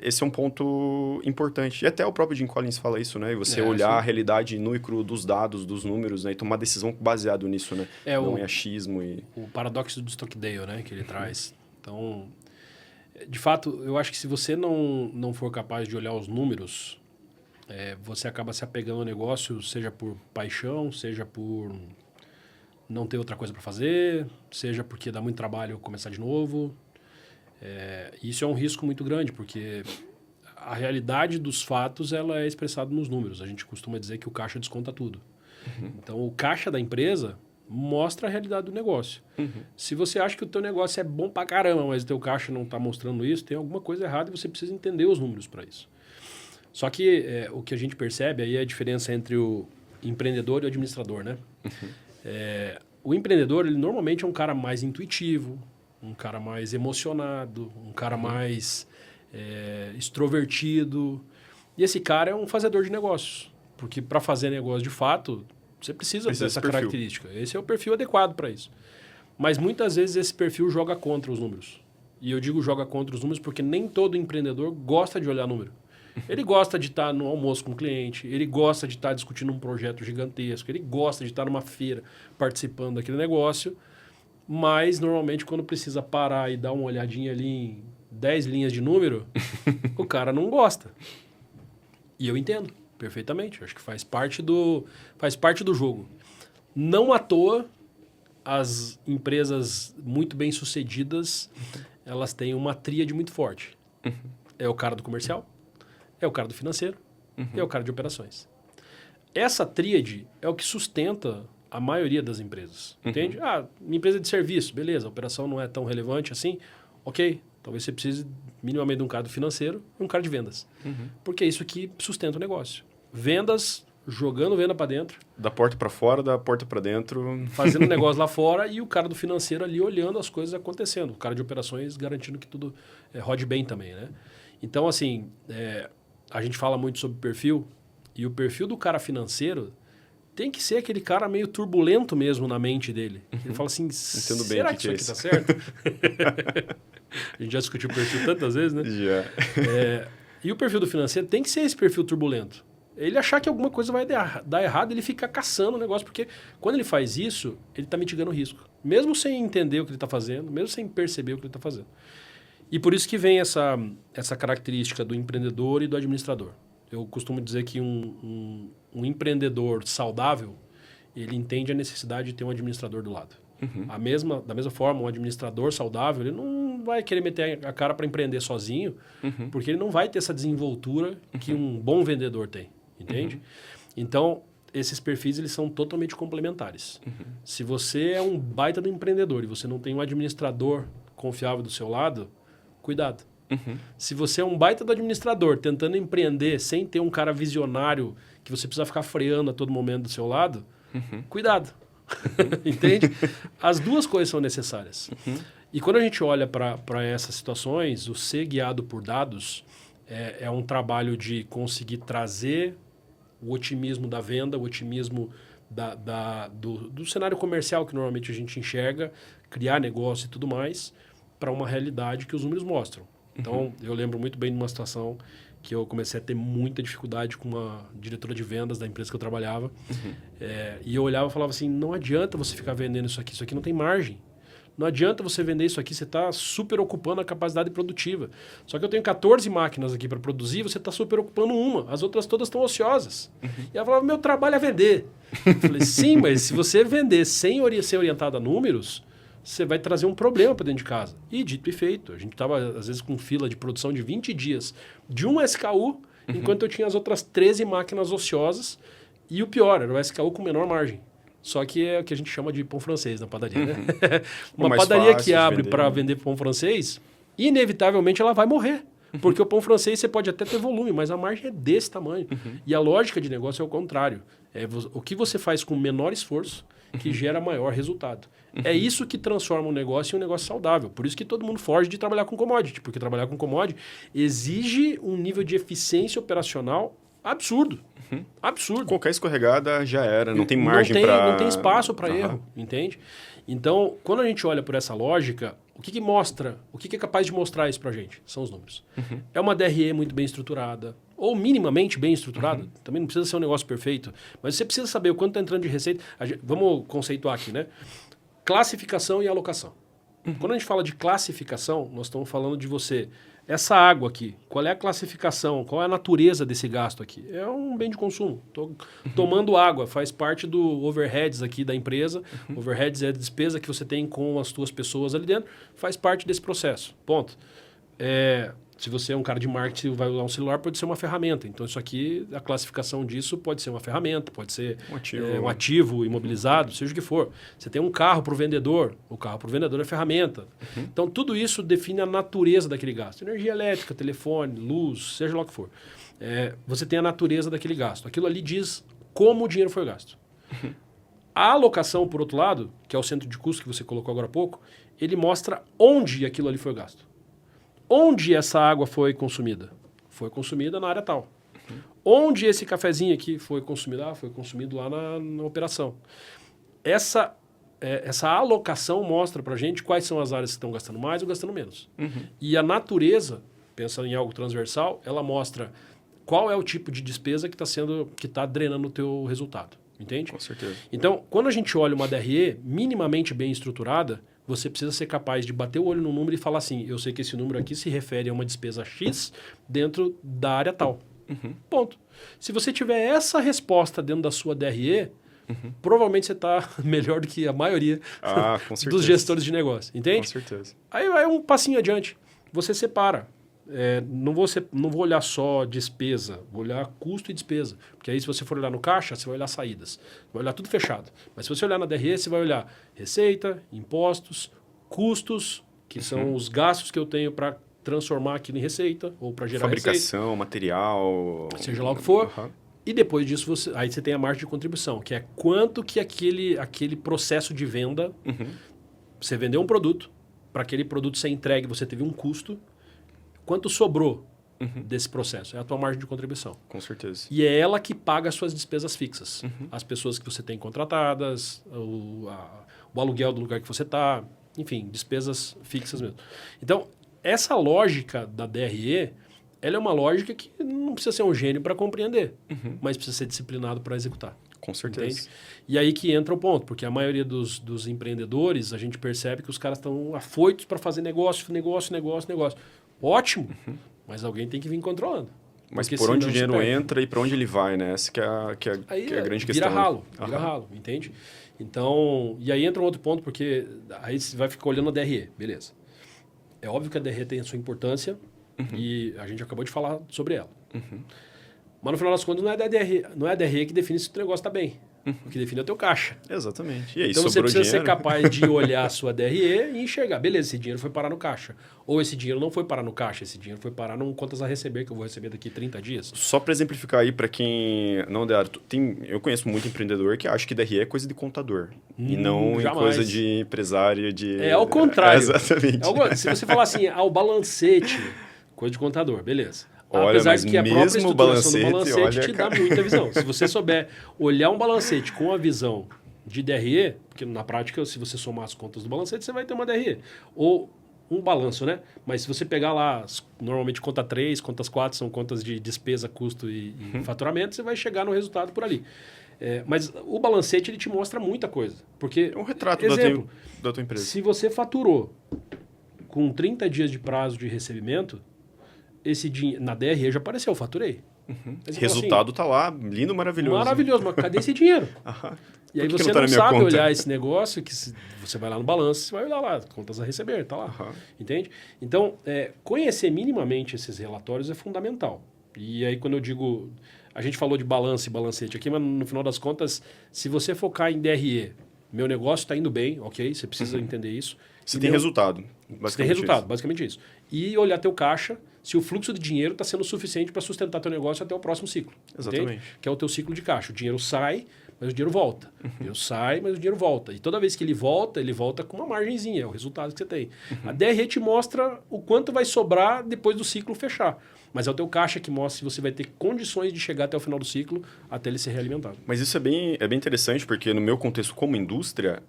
esse é um ponto importante. E até o próprio Jim Collins fala isso, né? E você olhar a realidade nua e crua dos dados, dos números, né? E tomar decisão baseado nisso, né? Não em achismo e... O paradoxo do Stockdale, né? Que ele traz. Então, de fato, eu acho que se você não for capaz de olhar os números, você acaba se apegando ao negócio, seja por paixão, seja por não ter outra coisa para fazer, seja porque dá muito trabalho começar de novo. Isso é um risco muito grande, porque a realidade dos fatos ela é expressada nos números. A gente costuma dizer que o caixa desconta tudo. Então, o caixa da empresa mostra a realidade do negócio. Se você acha que o teu negócio é bom pra caramba, mas o teu caixa não está mostrando isso, tem alguma coisa errada e você precisa entender os números para isso. Só que o que a gente percebe aí é a diferença entre o empreendedor e o administrador, né? O empreendedor, ele normalmente é um cara mais intuitivo, um cara mais emocionado, um cara mais extrovertido. E esse cara é um fazedor de negócios. Porque para fazer negócio de fato, você precisa dessa perfil. característica. Esse é o perfil adequado para isso. Mas muitas vezes esse perfil joga contra os números. E eu digo joga contra os números porque nem todo empreendedor gosta de olhar número. Ele gosta de estar no almoço com o cliente, ele gosta de estar discutindo um projeto gigantesco, ele gosta de estar numa feira participando daquele negócio, mas normalmente quando precisa parar e dar uma olhadinha ali em 10 linhas de número, o cara não gosta. E eu entendo perfeitamente, acho que faz parte do jogo. Não à toa, as empresas muito bem sucedidas, elas têm uma tríade muito forte. É o cara do comercial, é o cara do financeiro e é o cara de operações. Essa tríade é o que sustenta a maioria das empresas, entende? Minha empresa é de serviço, beleza, a operação não é tão relevante assim, ok, talvez você precise minimamente de um cara do financeiro e um cara de vendas. Porque é isso que sustenta o negócio. Vendas, jogando venda para dentro. Da porta para fora, da porta para dentro. Fazendo negócio lá fora e o cara do financeiro ali olhando as coisas acontecendo. O cara de operações garantindo que tudo rode bem também, né? Então, assim, a gente fala muito sobre perfil e o perfil do cara financeiro tem que ser aquele cara meio turbulento mesmo na mente dele. Ele fala assim, entendo bem será que isso aqui está certo? A gente já discutiu o perfil tantas vezes, né? Já. E o perfil do financeiro tem que ser esse perfil turbulento. Ele achar que alguma coisa vai dar errado, ele fica caçando o negócio, porque quando ele faz isso, ele está mitigando o risco. Mesmo sem entender o que ele está fazendo, mesmo sem perceber o que ele está fazendo. E por isso que vem essa característica do empreendedor e do administrador. Eu costumo dizer que um empreendedor saudável, ele entende a necessidade de ter um administrador do lado. Da mesma forma, um administrador saudável, ele não vai querer meter a cara para empreender sozinho, porque ele não vai ter essa desenvoltura que um bom vendedor tem, entende? Então, esses perfis eles são totalmente complementares. Se você é um baita do empreendedor e você não tem um administrador confiável do seu lado, cuidado. Se você é um baita do administrador tentando empreender sem ter um cara visionário que você precisa ficar freando a todo momento do seu lado, cuidado. Entende? As duas coisas são necessárias. E quando a gente olha para essas situações, o ser guiado por dados é um trabalho de conseguir trazer o otimismo da venda, o otimismo do cenário comercial que normalmente a gente enxerga, criar negócio e tudo mais, para uma realidade que os números mostram. Então, eu lembro muito bem de uma situação que eu comecei a ter muita dificuldade com uma diretora de vendas da empresa que eu trabalhava. E eu olhava e falava assim, não adianta você ficar vendendo isso aqui não tem margem. Não adianta você vender isso aqui, você está super ocupando a capacidade produtiva. Só que eu tenho 14 máquinas aqui para produzir, você está super ocupando uma, as outras todas estão ociosas. E ela falava, meu trabalho é vender. Eu falei, sim, mas se você vender sem ser orientado a números, você vai trazer um problema para dentro de casa. E dito e feito. A gente estava, às vezes, com fila de produção de 20 dias de um SKU, enquanto eu tinha as outras 13 máquinas ociosas. E o pior, era o SKU com menor margem. Só que é o que a gente chama de pão francês na padaria, né? Uma padaria que abre para vender pão francês, inevitavelmente ela vai morrer. Porque o pão francês você pode até ter volume, mas a margem é desse tamanho. E a lógica de negócio é o contrário. O que você faz com menor esforço que gera maior resultado. É isso que transforma um negócio em um negócio saudável. Por isso que todo mundo foge de trabalhar com commodity, porque trabalhar com commodity exige um nível de eficiência operacional absurdo. Absurdo. Qualquer escorregada já era, não tem margem para... Não tem espaço para erro, entende? Então, quando a gente olha por essa lógica, o que mostra, o que é capaz de mostrar isso para a gente? São os números. É uma DRE muito bem estruturada, ou minimamente bem estruturada, também não precisa ser um negócio perfeito, mas você precisa saber o quanto está entrando de receita. Vamos conceituar aqui, né? Classificação e alocação. Quando a gente fala de classificação, nós estamos falando de você... Essa água aqui, qual é a classificação, qual é a natureza desse gasto aqui? É um bem de consumo. Estou tomando água, faz parte do overheads aqui da empresa. Overheads é a despesa que você tem com as suas pessoas ali dentro, faz parte desse processo. Ponto. Se você é um cara de marketing e vai usar um celular, pode ser uma ferramenta. Então, isso aqui, a classificação disso pode ser uma ferramenta, pode ser um ativo imobilizado, seja o que for. Você tem um carro para o vendedor é ferramenta. Então, tudo isso define a natureza daquele gasto. Energia elétrica, telefone, luz, seja lá o que for. Você tem a natureza daquele gasto. Aquilo ali diz como o dinheiro foi gasto. A alocação, por outro lado, que é o centro de custo que você colocou agora há pouco, ele mostra onde aquilo ali foi gasto. Onde essa água foi consumida? Foi consumida na área tal. Onde esse cafezinho aqui foi consumido? Foi consumido lá na operação. Essa alocação mostra para a gente quais são as áreas que estão gastando mais ou gastando menos. E a natureza, pensando em algo transversal, ela mostra qual é o tipo de despesa que está drenando o teu resultado. Entende? Com certeza. Então, quando a gente olha uma DRE minimamente bem estruturada, você precisa ser capaz de bater o olho no número e falar assim, eu sei que esse número aqui se refere a uma despesa X dentro da área tal. Ponto. Se você tiver essa resposta dentro da sua DRE, provavelmente você está melhor do que a maioria dos gestores de negócio. Entende? Com certeza. Aí vai um passinho adiante. Você separa. Não vou olhar só despesa, vou olhar custo e despesa. Porque aí se você for olhar no caixa, você vai olhar saídas. Vai olhar tudo fechado. Mas se você olhar na DRE, você vai olhar receita, impostos, custos, que são os gastos que eu tenho para transformar aquilo em receita ou para gerar fabricação, receita. material... Seja lá o que for. E depois disso, aí você tem a margem de contribuição, que é quanto que aquele processo de venda... Você vendeu um produto, para aquele produto ser entregue, você teve um custo. Quanto sobrou desse processo? É a tua margem de contribuição. Com certeza. E é ela que paga as suas despesas fixas. As pessoas que você tem contratadas, o aluguel do lugar que você está, enfim, despesas fixas mesmo. Então, essa lógica da DRE, ela é uma lógica que não precisa ser um gênio para compreender, mas precisa ser disciplinado para executar. Com certeza. Entende? E aí que entra o ponto, porque a maioria dos empreendedores, a gente percebe que os caras estão afoitos para fazer negócio. Ótimo, mas alguém tem que vir controlando. Mas por onde o dinheiro entra e para onde ele vai, né? Essa que é a grande questão. Vira ralo, entende? Então, e aí entra um outro ponto, porque aí você vai ficar olhando a DRE, beleza. É óbvio que a DRE tem a sua importância e a gente acabou de falar sobre ela. Mas no final das contas não é a DRE que define se o negócio está bem. O que define é o teu caixa. Exatamente. E aí, então você precisa ser capaz de olhar a sua DRE e enxergar. Beleza, esse dinheiro foi parar no caixa. Ou esse dinheiro não foi parar no caixa, esse dinheiro foi parar num contas a receber, que eu vou receber daqui 30 dias. Só para exemplificar aí, para quem não der, eu conheço muito empreendedor que acha que DRE é coisa de contador. E não coisa de empresário, de... É ao contrário. Exatamente. Se você falar assim, o balancete, coisa de contador, beleza. Olha, apesar mas de que a própria estruturação balancete, do balancete te dá muita visão. Se você souber olhar um balancete com a visão de DRE, porque na prática, se você somar as contas do balancete, você vai ter uma DRE. Ou um balanço, né? Mas se você pegar lá, normalmente conta 3, contas 4, são contas de despesa, custo e faturamento, você vai chegar no resultado por ali. Mas o balancete, ele te mostra muita coisa. Porque, é um retrato da tua empresa. Se você faturou com 30 dias de prazo de recebimento, esse dinheiro, na DRE já apareceu, eu faturei. Resultado está lá, lindo, maravilhoso. Maravilhoso, mas cadê esse dinheiro? E aí você não sabe olhar esse negócio, que você vai lá no balanço, você vai olhar lá, contas a receber, tá lá. Entende? Então, conhecer minimamente esses relatórios é fundamental. E aí quando eu digo, a gente falou de balanço e balancete aqui, mas no final das contas, se você focar em DRE, meu negócio está indo bem, ok? Você precisa entender isso. Você tem resultado. Você tem resultado, basicamente isso. E olhar teu caixa, se o fluxo de dinheiro está sendo suficiente para sustentar teu negócio até o próximo ciclo. Exatamente. Entende? Que é o teu ciclo de caixa. O dinheiro sai, mas o dinheiro volta. O dinheiro sai, mas o dinheiro volta. E toda vez que ele volta com uma margenzinha, é o resultado que você tem. A DRE te mostra o quanto vai sobrar depois do ciclo fechar. Mas é o teu caixa que mostra se você vai ter condições de chegar até o final do ciclo, até ele ser realimentado. Mas isso é bem interessante, porque no meu contexto como indústria,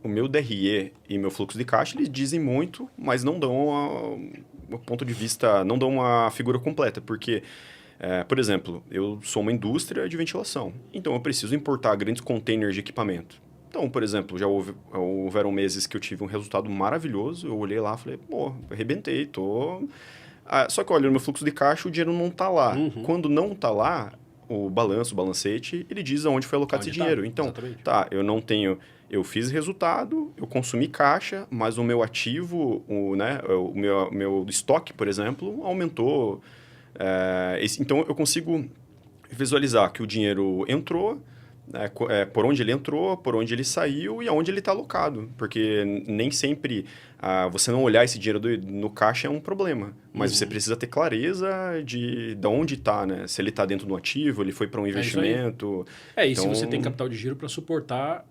o meu DRE e meu fluxo de caixa, eles dizem muito, mas não dão ponto de vista, não dão uma figura completa, porque, por exemplo, eu sou uma indústria de ventilação, então eu preciso importar grandes containers de equipamento. Então, por exemplo, já houveram meses que eu tive um resultado maravilhoso, eu olhei lá e falei, arrebentei, só que olha, no meu fluxo de caixa o dinheiro não está lá. Quando não está lá, o balancete, ele diz aonde foi alocado esse dinheiro. Então, eu não tenho... Eu fiz resultado, eu consumi caixa, mas o meu ativo, o meu estoque, por exemplo, aumentou. Então, eu consigo visualizar que o dinheiro entrou, por onde ele entrou, por onde ele saiu e aonde ele está alocado. Porque nem sempre você não olhar esse dinheiro no caixa é um problema. Mas você precisa ter clareza de onde está, né? Se ele está dentro do ativo, ele foi para um investimento. E se você tem capital de giro para suportar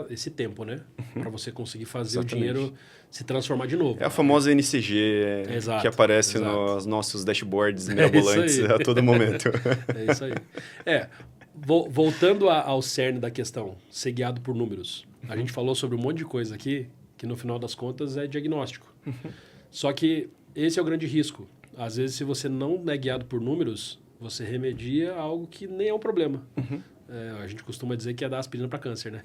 esse tempo, né? Para você conseguir fazer o dinheiro se transformar de novo. É a famosa NCG que aparece nos nossos dashboards mirabolantes a todo momento. É isso aí. Voltando ao cerne da questão, ser guiado por números. A gente falou sobre um monte de coisa aqui que no final das contas é diagnóstico. Só que esse é o grande risco. Às vezes, se você não é guiado por números, você remedia algo que nem é um problema. A gente costuma dizer que é dar aspirina para câncer, né?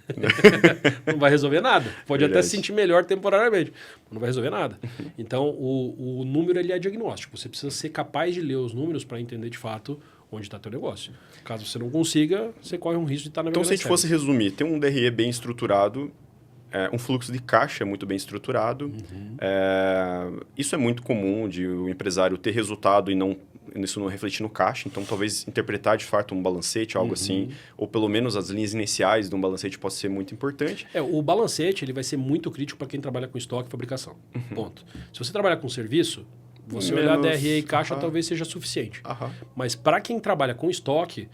Não vai resolver nada. Pode até se sentir melhor temporariamente, mas não vai resolver nada. Então, o número ele é diagnóstico. Você precisa ser capaz de ler os números para entender de fato onde está teu negócio. Caso você não consiga, você corre um risco de estar na Então, se a gente fosse resumir, tem um DRE bem estruturado, um fluxo de caixa muito bem estruturado. Isso é muito comum de o empresário ter resultado e isso não refletir no caixa. Então, talvez interpretar de fato um balancete, algo assim, ou pelo menos as linhas iniciais de um balancete possa ser muito importante. O balancete ele vai ser muito crítico para quem trabalha com estoque e fabricação. Ponto. Se você trabalhar com serviço, você olhar DRE e caixa talvez seja suficiente. Mas para quem trabalha com estoque,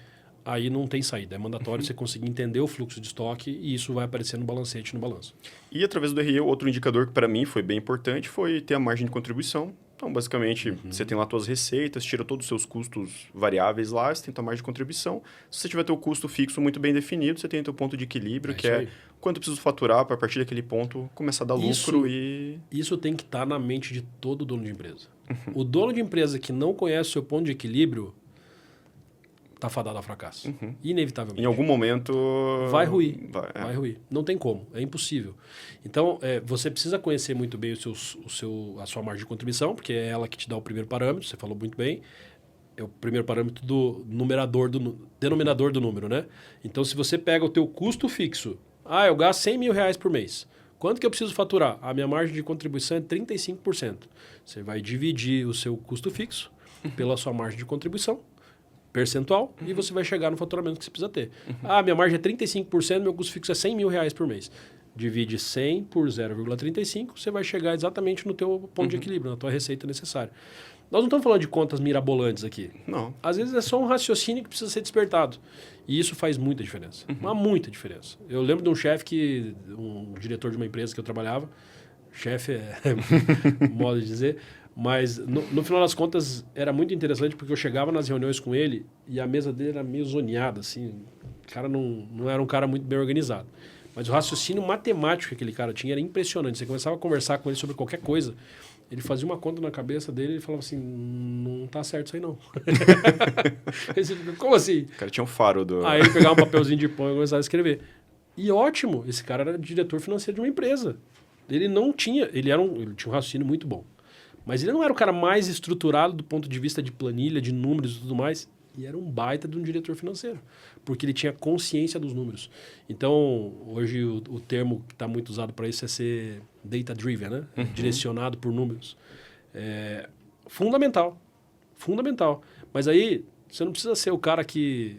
aí não tem saída. É mandatório você conseguir entender o fluxo de estoque e isso vai aparecer no balancete, no balanço. E através do DRE, outro indicador que para mim foi bem importante foi ter a margem de contribuição. Então, basicamente, você tem lá suas receitas, tira todos os seus custos variáveis lá, você tem a margem de contribuição. Se você tiver teu custo fixo muito bem definido, você tem teu ponto de equilíbrio, que é quanto eu preciso faturar para a partir daquele ponto começar a dar lucro e... Isso tem que estar na mente de todo dono de empresa. O dono de empresa que não conhece o seu ponto de equilíbrio está fadado ao fracasso. Inevitavelmente. Em algum momento... Vai ruir. Vai ruir. Não tem como. É impossível. Então, você precisa conhecer muito bem a sua margem de contribuição, porque é ela que te dá o primeiro parâmetro, você falou muito bem. É o primeiro parâmetro do denominador do número, né? Então, se você pega o teu custo fixo, eu gasto 100 mil reais por mês. Quanto que eu preciso faturar? A minha margem de contribuição é 35%. Você vai dividir o seu custo fixo pela sua margem de contribuição percentual e você vai chegar no faturamento que você precisa ter. Minha margem é 35%, meu custo fixo é 100 mil reais por mês. Divide 100 por 0,35, você vai chegar exatamente no teu ponto de equilíbrio, na tua receita necessária. Nós não estamos falando de contas mirabolantes aqui. Não. Às vezes é só um raciocínio que precisa ser despertado. E isso faz muita diferença. Mas muita diferença. Eu lembro de um chefe um diretor de uma empresa que eu trabalhava, chefe é modo de dizer, mas no final das contas era muito interessante porque eu chegava nas reuniões com ele e a mesa dele era meio zoneada, assim. O cara não era um cara muito bem organizado. Mas o raciocínio matemático que aquele cara tinha era impressionante. Você começava a conversar com ele sobre qualquer coisa, ele fazia uma conta na cabeça dele e falava assim, não tá certo isso aí não. Como assim? O cara tinha um faro do... Aí ele pegava um papelzinho de pão e começava a escrever. E ótimo, esse cara era diretor financeiro de uma empresa. Ele tinha um raciocínio muito bom. Mas ele não era o cara mais estruturado do ponto de vista de planilha, de números e tudo mais. E era um baita de um diretor financeiro. Porque ele tinha consciência dos números. Então, hoje o termo que está muito usado para isso é ser data-driven, né? Direcionado por números. Fundamental. Fundamental. Mas aí, você não precisa ser o cara que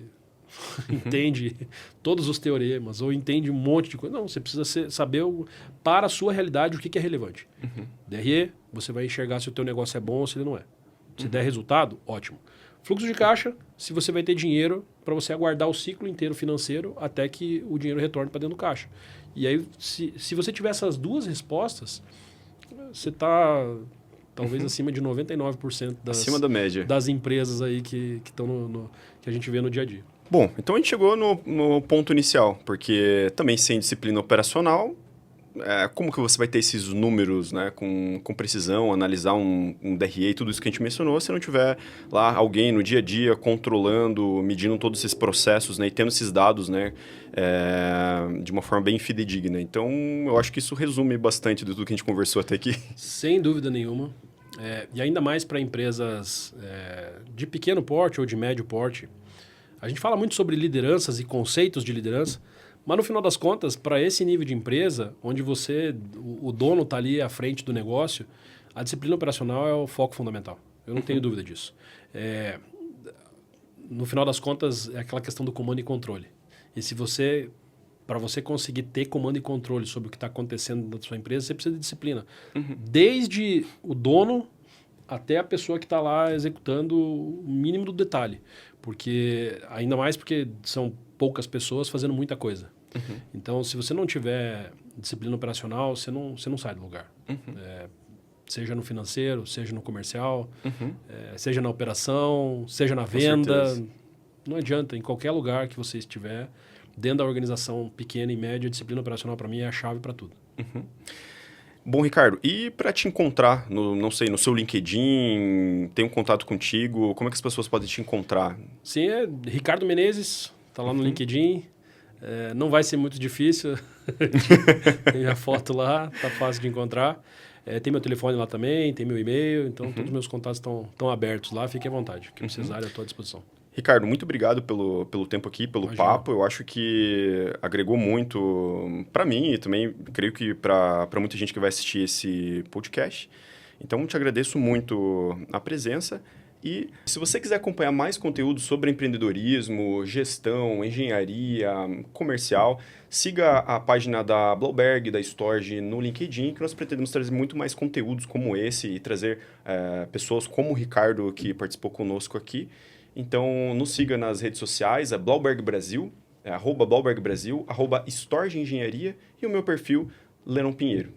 entende todos os teoremas ou entende um monte de coisa. Não, você precisa saber para a sua realidade o que é relevante. DRE, você vai enxergar se o teu negócio é bom ou se ele não é. Se der resultado, ótimo. Fluxo de caixa, se você vai ter dinheiro para você aguardar o ciclo inteiro financeiro até que o dinheiro retorne para dentro do caixa. E aí, se você tiver essas duas respostas, você está talvez acima de 99% acima da média das empresas aí que estão que a gente vê no dia a dia. Bom, então a gente chegou no ponto inicial, porque também sem disciplina operacional, como que você vai ter esses números, né, com precisão, analisar um DRE e tudo isso que a gente mencionou, se não tiver lá alguém no dia a dia controlando, medindo todos esses processos, né, e tendo esses dados, né, de uma forma bem fidedigna. Então, eu acho que isso resume bastante de tudo que a gente conversou até aqui. Sem dúvida nenhuma. E ainda mais para empresas de pequeno porte ou de médio porte. A gente fala muito sobre lideranças e conceitos de liderança, mas no final das contas, para esse nível de empresa, onde o dono está ali à frente do negócio, a disciplina operacional é o foco fundamental. Eu não tenho dúvida disso. No final das contas, é aquela questão do comando e controle. E para você conseguir ter comando e controle sobre o que está acontecendo na sua empresa, você precisa de disciplina. Desde o dono até a pessoa que está lá executando o mínimo do detalhe. Ainda mais porque são poucas pessoas fazendo muita coisa. Então, se você não tiver disciplina operacional, você não sai do lugar. Seja no financeiro, seja no comercial, seja na operação, seja na venda. Não adianta, em qualquer lugar que você estiver, dentro da organização pequena e média, a disciplina operacional para mim é a chave para tudo. Bom, Ricardo, e para te encontrar, não sei, no seu LinkedIn, tem um contato contigo, como é que as pessoas podem te encontrar? Sim, é Ricardo Menezes, está lá no LinkedIn. Não vai ser muito difícil, tem minha foto lá, tá fácil de encontrar. Tem meu telefone lá também, tem meu e-mail, então todos os meus contatos estão abertos lá, fique à vontade. O que precisar, eu estou à disposição. Ricardo, muito obrigado pelo tempo aqui, pelo papo. Eu acho que agregou muito para mim e também creio que para muita gente que vai assistir esse podcast. Então, te agradeço muito a presença. E se você quiser acompanhar mais conteúdo sobre empreendedorismo, gestão, engenharia, comercial, siga a página da Blauberg, da Storge no LinkedIn, que nós pretendemos trazer muito mais conteúdos como esse e trazer pessoas como o Ricardo, que participou conosco aqui. Então, nos siga nas redes sociais, Blauberg Brasil, @Blauberg Brasil, @Storge Engenharia e o meu perfil, Lennon Pinheiro.